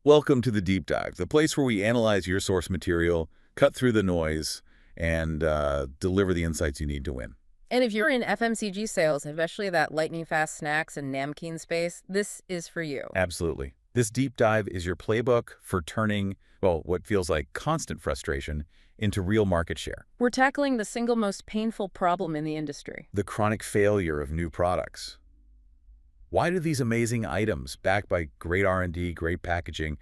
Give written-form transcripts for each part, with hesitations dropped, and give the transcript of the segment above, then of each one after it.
Welcome to the Deep Dive, the place where we analyze your source material, cut through the noise, and deliver the insights you need to win. And if you're in FMCG sales, especially that lightning-fast snacks and namkeen space, this is for you. Absolutely. This deep dive is your playbook for turning, well, what feels like constant frustration into real market share. We're tackling the single most painful problem in the industry. The chronic failure of new products. Why do these amazing items, backed by great R&D, great packaging,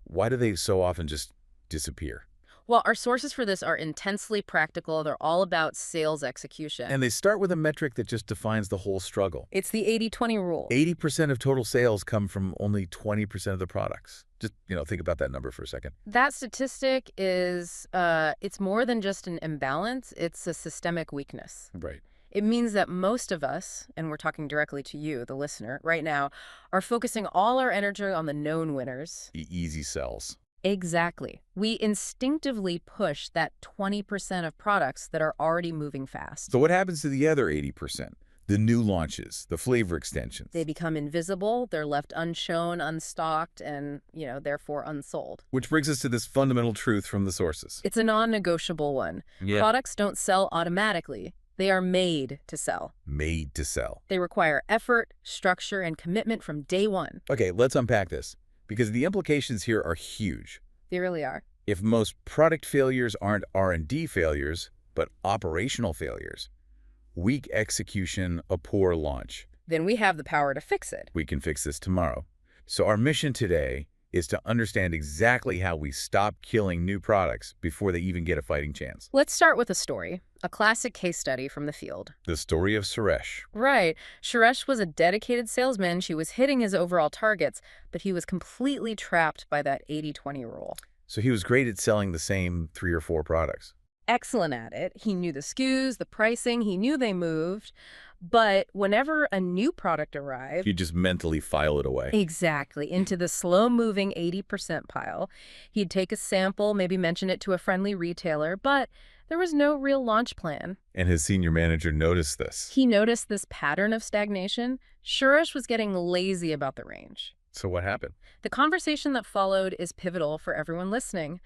why do they so often just disappear? Well, our sources for this are intensely practical. They're all about sales execution. And they start with a metric that just defines the whole struggle. It's the 80-20 rule. 80% of total sales come from only 20% of the products. Just, think about that number for a second. That statistic is, it's more than just an imbalance. It's a systemic weakness. Right. It means that most of us, and we're talking directly to you, the listener, right now, are focusing all our energy on the known winners. The easy sells. Exactly. We instinctively push that 20% of products that are already moving fast. So what happens to the other 80%? The new launches, the flavor extensions. They become invisible, they're left unshown, unstocked, and, therefore unsold. Which brings us to this fundamental truth from the sources. It's a non-negotiable one. Yeah. Products don't sell automatically. They are made to sell. Made to sell. They require effort, structure, and commitment from day one. Okay, let's unpack this, because the implications here are huge. They really are. If most product failures aren't R&D failures, but operational failures, weak execution, a poor launch, then we have the power to fix it. we can fix this tomorrow. So our mission today is to understand exactly how we stop killing new products before they even get a fighting chance. Let's start with a story, a classic case study from the field. The story of Suresh. Right. Suresh was a dedicated salesman. She was hitting his overall targets, but he was completely trapped by that 80-20 rule. So he was great at selling the same 3 or 4 products. Excellent at it. He knew the SKUs, the pricing, he knew they moved. But whenever a new product arrived... He'd just mentally file it away. Exactly, into the slow-moving 80% pile. He'd take a sample, maybe mention it to a friendly retailer, but there was no real launch plan. And his senior manager noticed this. He noticed this pattern of stagnation. Suresh was getting lazy about the range. So what happened? The conversation that followed is pivotal for everyone listening.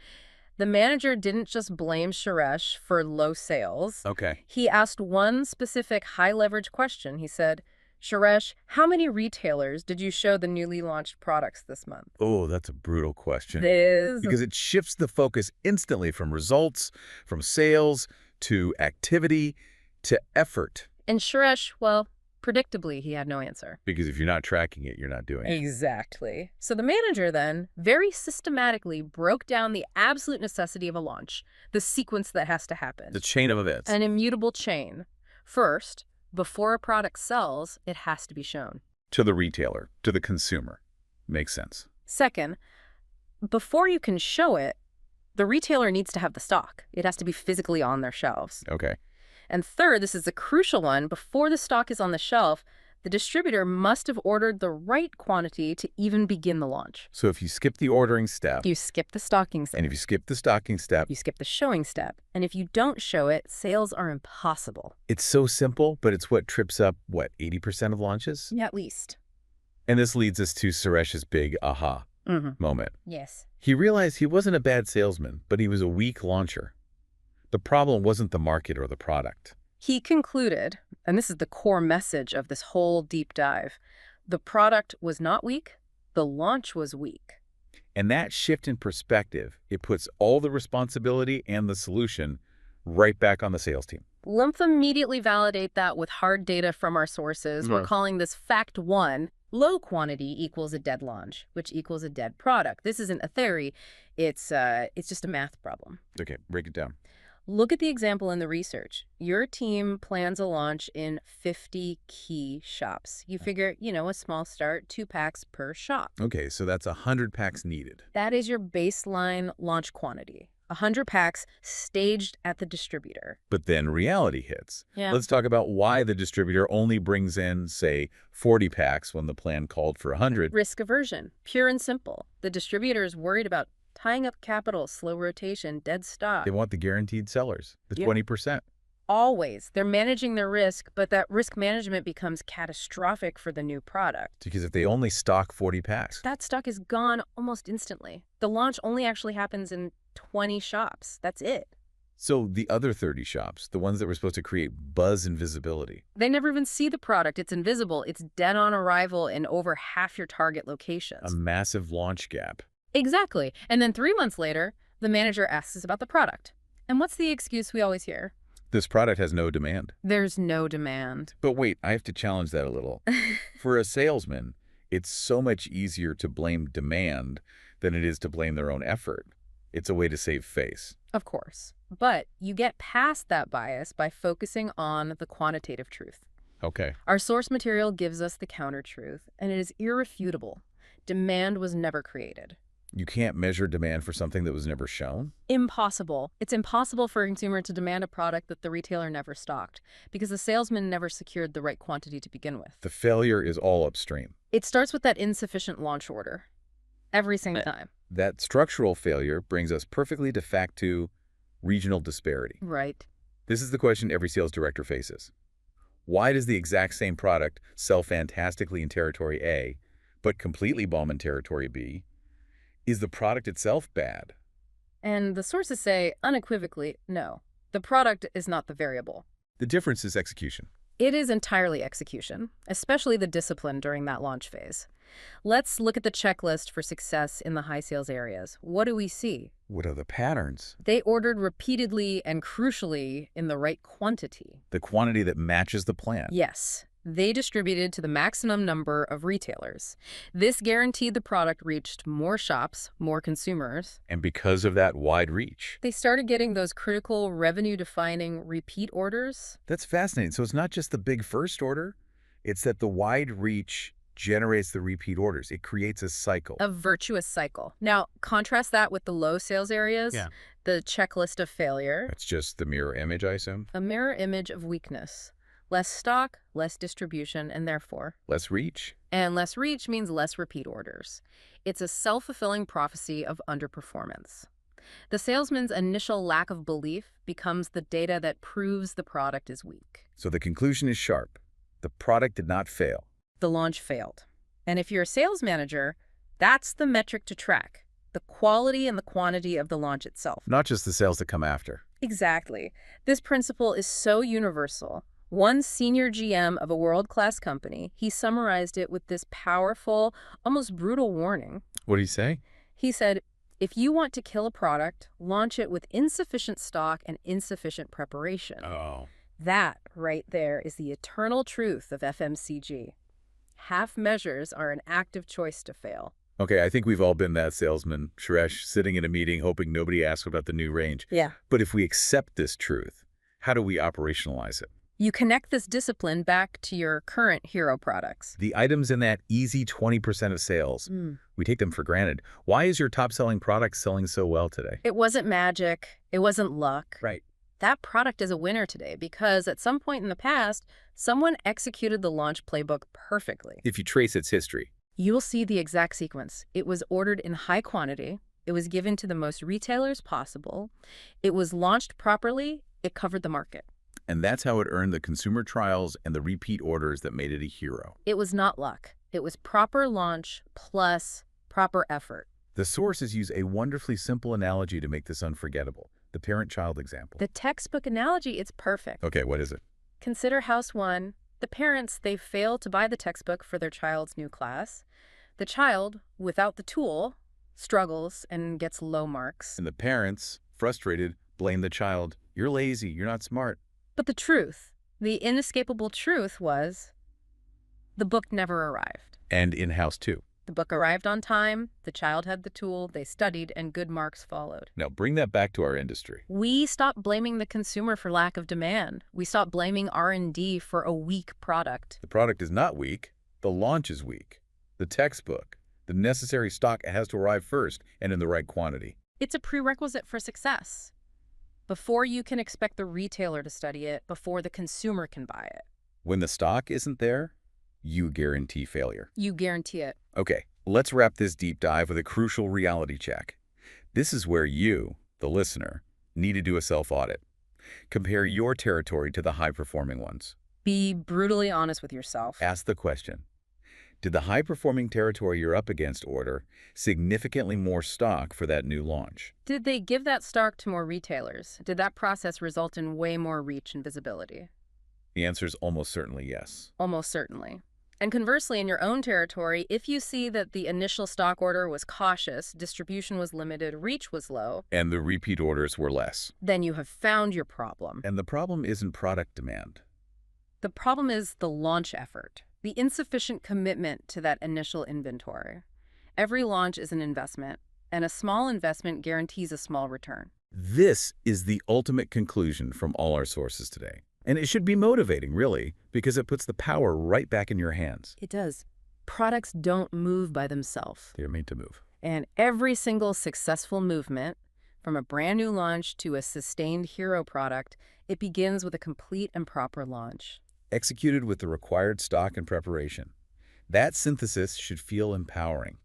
The manager didn't just blame Suresh for low sales. Okay. He asked one specific high-leverage question. He said, Suresh, how many retailers did you show the newly launched products this month? Oh, that's a brutal question. It is. Because it shifts the focus instantly from results, from sales, to activity, to effort. And Suresh, well, predictably, he had no answer. Because if you're not tracking it, you're not doing it. Exactly. So the manager then very systematically broke down the absolute necessity of a launch, the sequence that has to happen. The chain of events. An immutable chain. First, before a product sells, it has to be shown. To the retailer, to the consumer. Makes sense. Second, before you can show it, the retailer needs to have the stock. It has to be physically on their shelves. Okay. And third, this is the crucial one, before the stock is on the shelf, the distributor must have ordered the right quantity to even begin the launch. So if you skip the ordering step, You skip the stocking step. and if you skip the stocking step, You skip the showing step. And if you don't show it, sales are impossible. it's so simple, but it's what trips up, 80% of launches? Yeah, at least. And this leads us to Suresh's big aha moment. Yes. He realized he wasn't a bad salesman, but he was a weak launcher. The problem wasn't the market or the product. He concluded, and this is the core message of this whole deep dive, the product was not weak, the launch was weak. And that shift in perspective, it puts all the responsibility and the solution right back on the sales team. Let's immediately validate that with hard data from our sources. We're calling this fact one. Low quantity equals a dead launch, which equals a dead product. This isn't a theory. It's just a math problem. Okay, break it down. Look at the example in the research. Your team plans a launch in 50 key shops. You figure, a small start, 2 packs per shop. Okay, so that's 100 packs needed. That is your baseline launch quantity. 100 packs staged at the distributor. But then reality hits. Yeah. Let's talk about why the distributor only brings in, say, 40 packs when the plan called for 100. Risk aversion, pure and simple. The distributor is worried about tying up capital, slow rotation, dead stock. They want the guaranteed sellers, the Yeah. 20%. Always. They're managing their risk, but that risk management becomes catastrophic for the new product. Because if they only stock 40 packs. That stock is gone almost instantly. The launch only actually happens in 20 shops. That's it. So the other 30 shops, the ones that were supposed to create buzz and visibility. They never even see the product. It's invisible. It's dead on arrival in over half your target locations. A massive launch gap. Exactly. And then 3 months later, the manager asks us about the product. And what's the excuse we always hear? This product has no demand. There's no demand. But wait, I have to challenge that a little. For a salesman, it's so much easier to blame demand than it is to blame their own effort. It's a way to save face. Of course. But you get past that bias by focusing on the quantitative truth. Okay. Our source material gives us the counter-truth, and it is irrefutable. Demand was never created. You can't measure demand for something that was never shown? Impossible. It's impossible for a consumer to demand a product that the retailer never stocked because the salesman never secured the right quantity to begin with. The failure is all upstream. It starts with that insufficient launch order. Every single time. That structural failure brings us perfectly to fact 2, regional disparity. Right. This is the question every sales director faces. Why does the exact same product sell fantastically in territory A, but completely bomb in territory B? Is the product itself bad? And the sources say unequivocally, no. The product is not the variable. The difference is execution. It is entirely execution, especially the discipline during that launch phase. Let's look at the checklist for success in the high sales areas. What do we see? What are the patterns? They ordered repeatedly and crucially in the right quantity. The quantity that matches the plan. Yes. They distributed to the maximum number of retailers. This guaranteed the product reached more shops, more consumers. And because of that wide reach. They started getting those critical revenue-defining repeat orders. That's fascinating. So it's not just the big first order. It's that the wide reach generates the repeat orders. It creates a cycle. A virtuous cycle. Now, contrast that with the low sales areas. Yeah. The checklist of failure. That's just the mirror image, I assume? A mirror image of weakness. Less stock, less distribution, and therefore... less reach. And less reach means less repeat orders. It's a self-fulfilling prophecy of underperformance. The salesman's initial lack of belief becomes the data that proves the product is weak. So the conclusion is sharp. The product did not fail. The launch failed. And if you're a sales manager, that's the metric to track. The quality and the quantity of the launch itself. Not just the sales that come after. Exactly. This principle is so universal. One senior GM of a world-class company, he summarized it with this powerful, almost brutal warning. What did he say? He said, if you want to kill a product, launch it with insufficient stock and insufficient preparation. Oh. That right there is the eternal truth of FMCG. Half measures are an active choice to fail. Okay, I think we've all been that salesman, Suresh, sitting in a meeting hoping nobody asks about the new range. Yeah. But if we accept this truth, how do we operationalize it? You connect this discipline back to your current hero products. The items in that easy 20% of sales, we take them for granted. Why is your top-selling product selling so well today? It wasn't magic. It wasn't luck. Right. That product is a winner today because at some point in the past, someone executed the launch playbook perfectly. If you trace its history. You'll see the exact sequence. It was ordered in high quantity. It was given to the most retailers possible. It was launched properly. It covered the market. And that's how it earned the consumer trials and the repeat orders that made it a hero. It was not luck. It was proper launch plus proper effort. The sources use a wonderfully simple analogy to make this unforgettable. The parent-child example. The textbook analogy, it's perfect. Okay, what is it? Consider house one. The parents, they fail to buy the textbook for their child's new class. The child, without the tool, struggles and gets low marks. And the parents, frustrated, blame the child. You're lazy. You're not smart. But the truth, the inescapable truth was the book never arrived. And in-house too. The book arrived on time, the child had the tool, they studied, and good marks followed. Now bring that back to our industry. We stopped blaming the consumer for lack of demand. We stopped blaming R&D for a weak product. The product is not weak. The launch is weak. The textbook, the necessary stock has to arrive first and in the right quantity. It's a prerequisite for success. Before you can expect the retailer to study it, before the consumer can buy it. When the stock isn't there, you guarantee failure. You guarantee it. Okay, let's wrap this deep dive with a crucial reality check. This is where you, the listener, need to do a self-audit. Compare your territory to the high-performing ones. Be brutally honest with yourself. Ask the question, did the high-performing territory you're up against order significantly more stock for that new launch? Did they give that stock to more retailers? Did that process result in way more reach and visibility? The answer is almost certainly yes. Almost certainly. And conversely, in your own territory, if you see that the initial stock order was cautious, distribution was limited, reach was low, And the repeat orders were less. then you have found your problem. And the problem isn't product demand. The problem is the launch effort, the insufficient commitment to that initial inventory. Every launch is an investment, and a small investment guarantees a small return. This is the ultimate conclusion from all our sources today. And it should be motivating, really, because it puts the power right back in your hands. It does. Products don't move by themselves. They're made to move. And every single successful movement, from a brand new launch to a sustained hero product, it begins with a complete and proper launch. Executed with the required stock and preparation. That synthesis should feel empowering.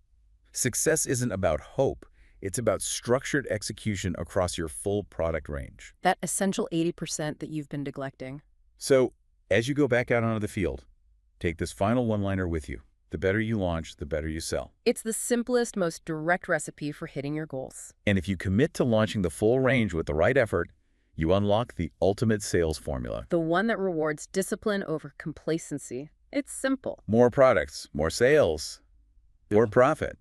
Success isn't about hope. It's about structured execution across your full product range. That essential 80% that you've been neglecting. So, as you go back out onto the field, take this final one-liner with you. The better you launch, the better you sell. It's the simplest, most direct recipe for hitting your goals. And if you commit to launching the full range with the right effort, you unlock the ultimate sales formula. The one that rewards discipline over complacency. It's simple. More products, more sales, more profit.